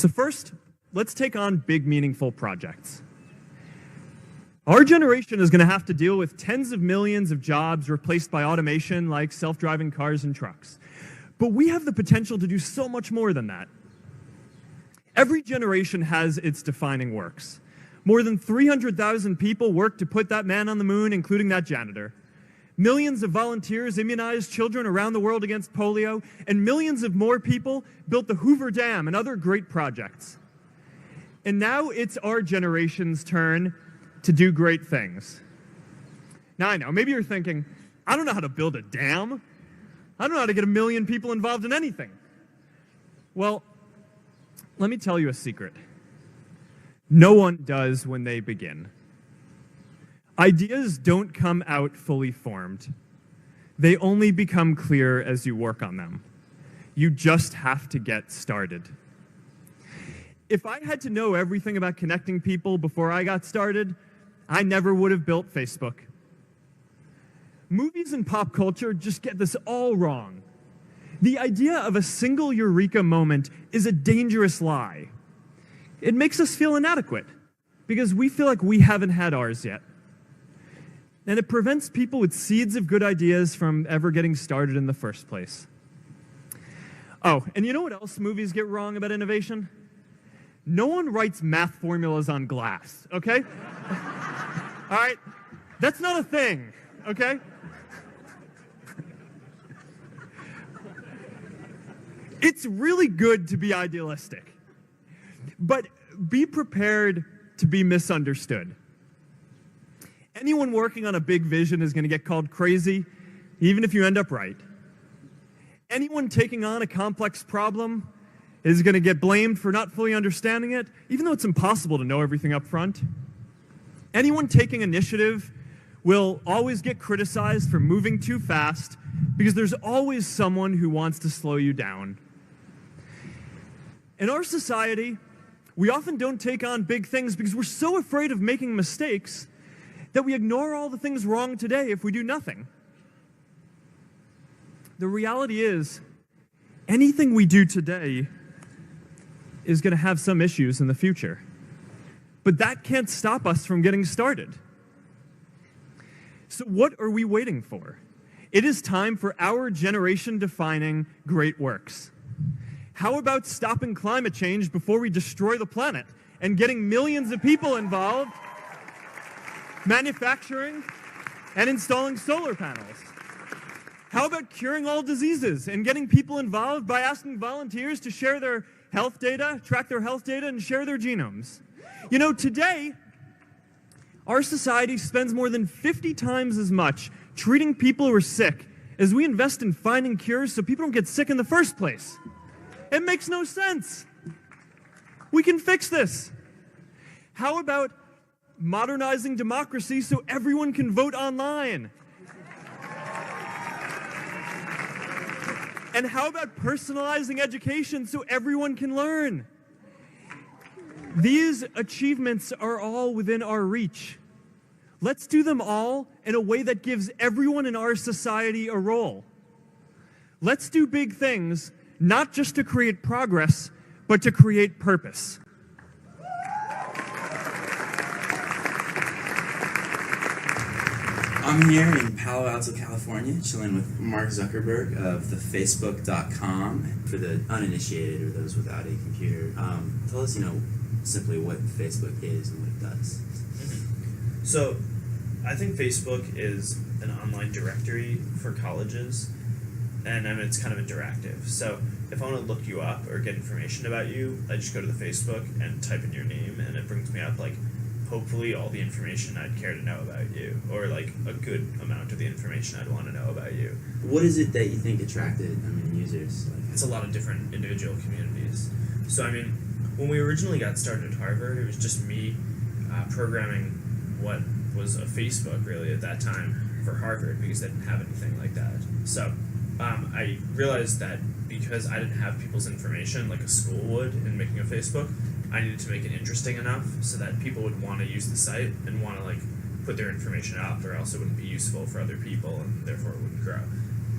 So first, let's take on big, meaningful projects. Our generation is going to have to deal with tens of millions of jobs replaced by automation like self-driving cars and trucks. But we have the potential to do so much more than that. Every generation has its defining works. More than 300,000 people worked to put that man on the moon, including that janitor. Millions of volunteers immunized children around the world against polio, and millions of more people built the Hoover Dam and other great projects. And now it's our generation's turn to do great things. Now I know, maybe you're thinking, I don't know how to build a dam. I don't know how to get 1 million people involved in anything. Well, let me tell you a secret. No one does when they begin. Ideas don't come out fully formed. They only become clear as you work on them. You just have to get started. If I had to know everything about connecting people before I got started, I never would have built Facebook. Movies and pop culture just get this all wrong. The idea of a single eureka moment is a dangerous lie. It makes us feel inadequate because we feel like we haven't had ours yet. And it prevents people with seeds of good ideas from ever getting started in the first place. Oh, and you know what else movies get wrong about innovation? No one writes math formulas on glass, okay? All right? That's not a thing, okay? It's really good to be idealistic, but be prepared to be misunderstood. Anyone working on a big vision is going to get called crazy, even if you end up right. Anyone taking on a complex problem is going to get blamed for not fully understanding it, even though it's impossible to know everything up front. Anyone taking initiative will always get criticized for moving too fast because there's always someone who wants to slow you down. In our society, we often don't take on big things because we're so afraid of making mistakes that we ignore all the things wrong today if we do nothing. The reality is, anything we do today is going to have some issues in the future. But that can't stop us from getting started. So what are we waiting for? It is time for our generation-defining great works. How about stopping climate change before we destroy the planet and getting millions of people involved, manufacturing and installing solar panels? How about curing all diseases and getting people involved by asking volunteers to share their health data, track their health data, and share their genomes? You know, today, our society spends more than 50 times as much treating people who are sick as we invest in finding cures so people don't get sick in the first place. It makes no sense. We can fix this. How about modernizing democracy so everyone can vote online? And how about personalizing education so everyone can learn? These achievements are all within our reach. Let's do them all in a way that gives everyone in our society a role. Let's do big things, not just to create progress, but to create purpose. I'm here in Palo Alto, California, chilling with Mark Zuckerberg of the Facebook.com. For the uninitiated or those without a computer, tell us, simply what Facebook is and what it does. So, I think Facebook is an online directory for colleges, and it's kind of interactive. So, if I want to look you up or get information about you, I just go to the Facebook and type in your name, and it brings me up, hopefully all the information I'd care to know about you, or a good amount of the information I'd want to know about you. What is it that you think attracted users? It's a lot of different individual communities. So, when we originally got started at Harvard, it was just me programming what was a Facebook, really, at that time for Harvard, because they didn't have anything like that. So I realized that because I didn't have people's information like a school would in making a Facebook, I needed to make it interesting enough so that people would want to use the site and want to put their information up, or else it wouldn't be useful for other people and therefore it wouldn't grow.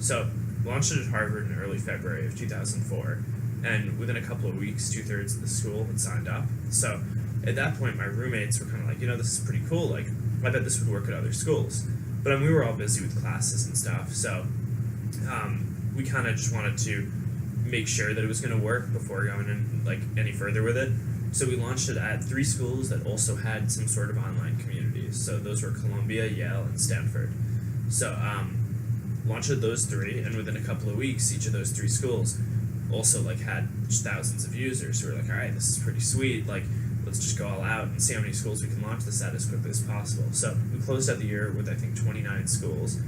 So launched it at Harvard in early February of 2004. And within a couple of weeks, 2/3 of the school had signed up. So at that point, my roommates were kind of like, this is pretty cool. Like, I bet this would work at other schools. But we were all busy with classes and stuff. So we kind of just wanted to make sure that it was going to work before going in like any further with it. So we launched it at 3 schools that also had some sort of online communities. So those were Columbia, Yale, and Stanford. So launched at those 3, and within a couple of weeks, each of those 3 schools also like had thousands of users who were like, all right, this is pretty sweet. Like, let's just go all out and see how many schools we can launch this at as quickly as possible. So we closed out the year with, I think, 29 schools.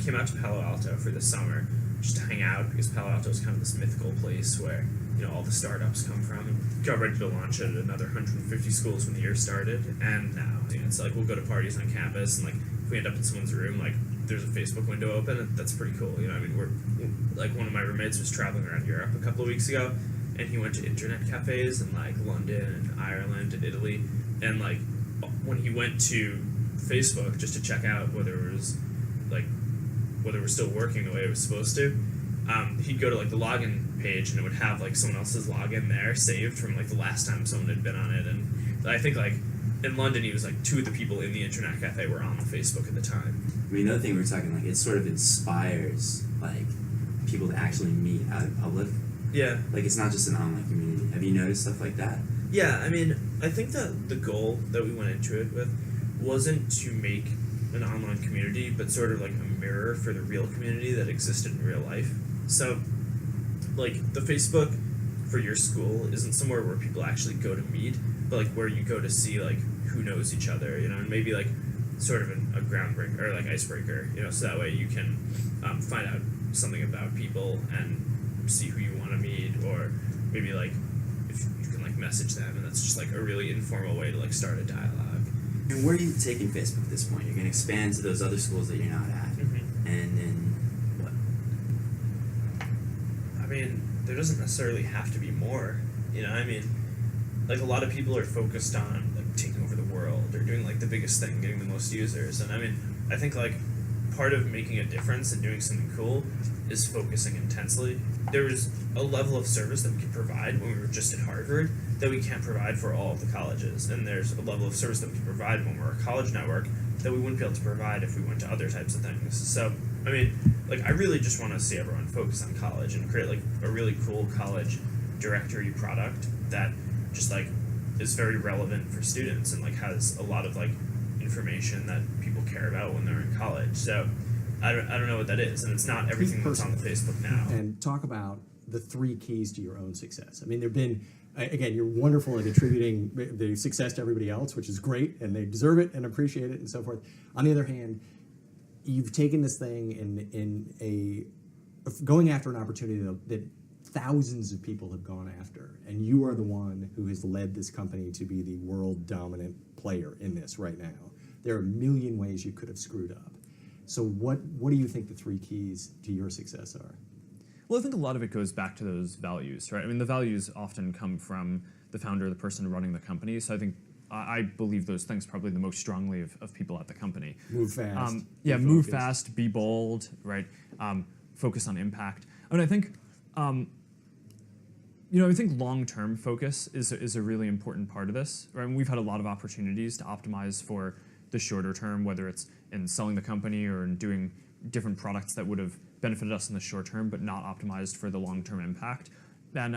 Came out to Palo Alto for the summer just to hang out, because Palo Alto is kind of this mythical place where all the startups come from. And got ready to launch it at another 150 schools when the year started, and now it's like we'll go to parties on campus, and like if we end up in someone's room, like there's a Facebook window open, and that's pretty cool. We're like, one of my roommates was traveling around Europe a couple of weeks ago, and he went to internet cafes in like London and Ireland and Italy, and like when he went to Facebook just to check out whether it was still working the way it was supposed to, he'd go to like the login page, and it would have like someone else's login there saved from like the last time someone had been on it. And I think like in London, he was like 2 of the people in the internet cafe were on the Facebook at the time. Another thing we were talking, like, it sort of inspires like people to actually meet out in public. Yeah. Like, it's not just an online community. Have you noticed stuff like that? Yeah, I think that the goal that we went into it with wasn't to make an online community, but sort of like a mirror for the real community that existed in real life. So, like, the Facebook for your school isn't somewhere where people actually go to meet, but like where you go to see like who knows each other, and maybe like sort of a groundbreaker or like icebreaker, so that way you can find out something about people and see who you want to meet, or maybe like if you can like message them, and that's just like a really informal way to like start a dialogue. And where are you taking Facebook at this point? You're going to expand to those other schools that you're not at, and then what? There doesn't necessarily have to be more. Like a lot of people are focused on like taking over the world or doing like the biggest thing, getting the most users. And I think like part of making a difference and doing something cool is focusing intensely. There's a level of service that we could provide when we were just at Harvard that we can't provide for all of the colleges. And there's a level of service that we can provide when we're a college network that we wouldn't be able to provide if we went to other types of things. So, I really just want to see everyone focus on college and create like a really cool college directory product that just like is very relevant for students and like has a lot of like information that people care about when they're in college. So I don't know what that is, and it's not everything that's on the Facebook now. And talk about the 3 keys to your own success. There've been, again, you're wonderful at attributing the success to everybody else, which is great, and they deserve it and appreciate it and so forth. On the other hand, you've taken this thing going after an opportunity that thousands of people have gone after, and you are the one who has led this company to be the world dominant player in this right now. There are a million ways you could have screwed up. So what do you think the 3 keys to your success are? Well, I think a lot of it goes back to those values, right? The values often come from the founder, the person running the company. So I think I believe those things probably the most strongly of people at the company. Move fast. Move fast, be bold, right? Focus on impact. I think, I think long-term focus is a really important part of this, right? We've had a lot of opportunities to optimize for the shorter term, whether it's in selling the company or in doing different products that would have benefited us in the short term, but not optimized for the long-term impact. And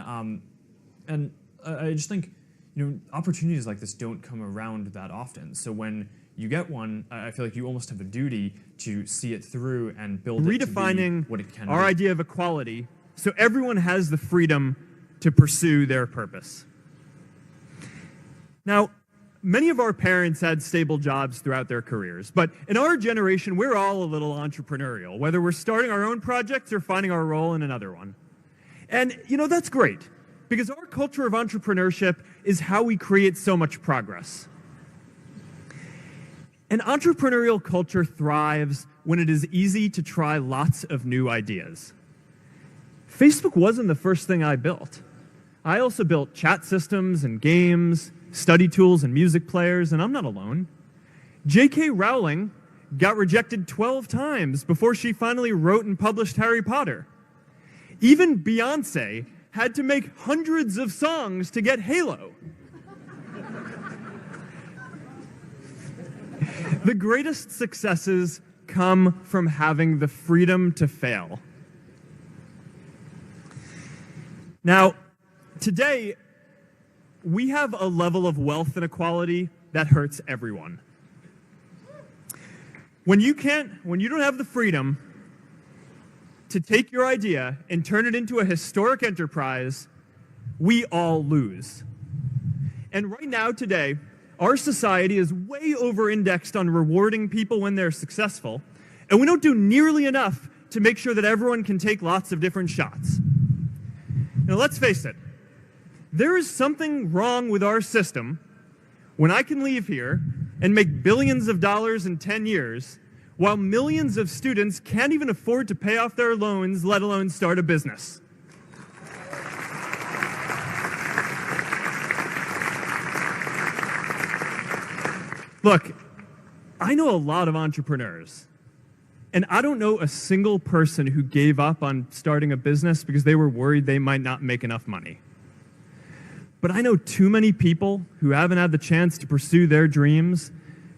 I just think, opportunities like this don't come around that often. So when you get one, I feel like you almost have a duty to see it through and build it to be what it can be. Redefining our idea of equality so everyone has the freedom to pursue their purpose. Now, many of our parents had stable jobs throughout their careers, but in our generation, we're all a little entrepreneurial, whether we're starting our own projects or finding our role in another one. And, that's great, because our culture of entrepreneurship is how we create so much progress. An entrepreneurial culture thrives when it is easy to try lots of new ideas. Facebook wasn't the first thing I built. I also built chat systems and games, study tools and music players, and I'm not alone. J.K. Rowling got rejected 12 times before she finally wrote and published Harry Potter. Even Beyoncé had to make hundreds of songs to get Halo. The greatest successes come from having the freedom to fail. Now, today, we have a level of wealth inequality that hurts everyone. When you don't have the freedom to take your idea and turn it into a historic enterprise, we all lose. And right now, today, our society is way over-indexed on rewarding people when they're successful, and we don't do nearly enough to make sure that everyone can take lots of different shots. Now, let's face it, there is something wrong with our system when I can leave here and make billions of dollars in 10 years, while millions of students can't even afford to pay off their loans, let alone start a business. Look, I know a lot of entrepreneurs, and I don't know a single person who gave up on starting a business because they were worried they might not make enough money. But I know too many people who haven't had the chance to pursue their dreams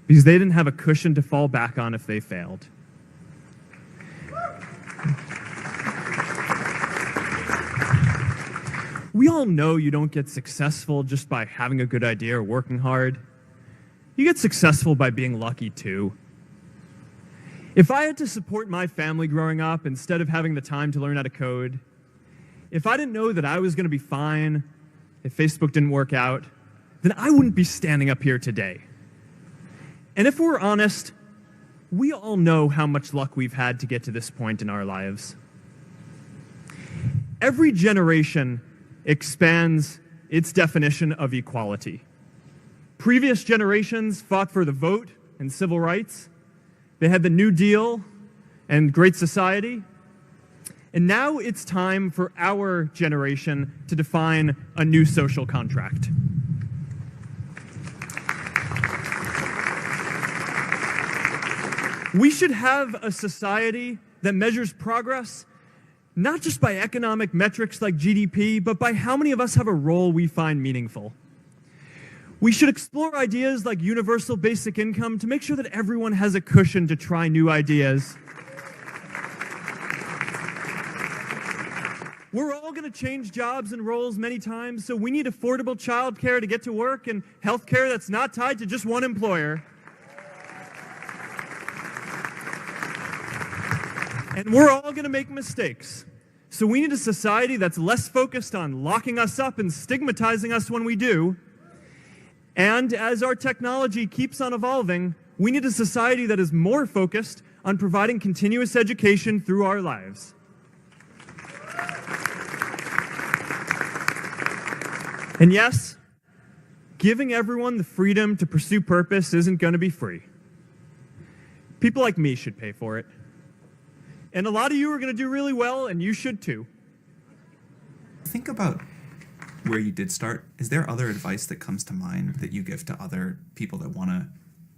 because they didn't have a cushion to fall back on if they failed. We all know you don't get successful just by having a good idea or working hard. You get successful by being lucky too. If I had to support my family growing up instead of having the time to learn how to code, if I didn't know that I was going to be fine if Facebook didn't work out, then I wouldn't be standing up here today. And if we're honest, we all know how much luck we've had to get to this point in our lives. Every generation expands its definition of equality. Previous generations fought for the vote and civil rights. They had the New Deal and Great Society. And now it's time for our generation to define a new social contract. We should have a society that measures progress not just by economic metrics like GDP, but by how many of us have a role we find meaningful. We should explore ideas like universal basic income to make sure that everyone has a cushion to try new ideas. We're all going to change jobs and roles many times, so we need affordable childcare to get to work and healthcare that's not tied to just one employer. And we're all going to make mistakes. So we need a society that's less focused on locking us up and stigmatizing us when we do. And as our technology keeps on evolving, we need a society that is more focused on providing continuous education through our lives. And yes, giving everyone the freedom to pursue purpose isn't going to be free. People like me should pay for it. And a lot of you are going to do really well, and you should too. Think about where you did start. Is there other advice that comes to mind that you give to other people that want to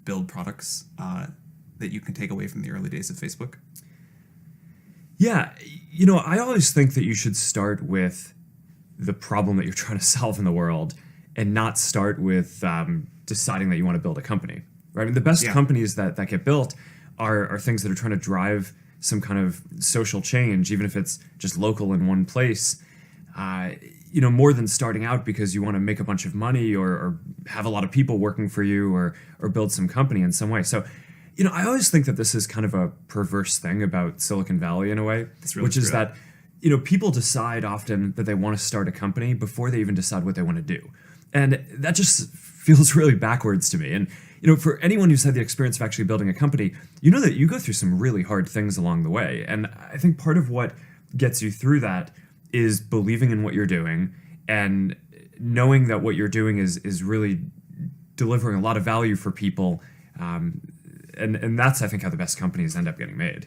build products that you can take away from the early days of Facebook? Yeah, I always think that you should start with the problem that you're trying to solve in the world and not start with deciding that you want to build a company, right? I mean, the best companies that get built are things that are trying to drive some kind of social change, even if it's just local in one place, more than starting out because you want to make a bunch of money or have a lot of people working for you or build some company in some way. So, I always think that this is kind of a perverse thing about Silicon Valley in a way, which is that, people decide often that they want to start a company before they even decide what they want to do. And that just feels really backwards to me. And, for anyone who's had the experience of actually building a company, you know that you go through some really hard things along the way. And I think part of what gets you through that is believing in what you're doing and knowing that what you're doing is really delivering a lot of value for people. And that's, I think, how the best companies end up getting made.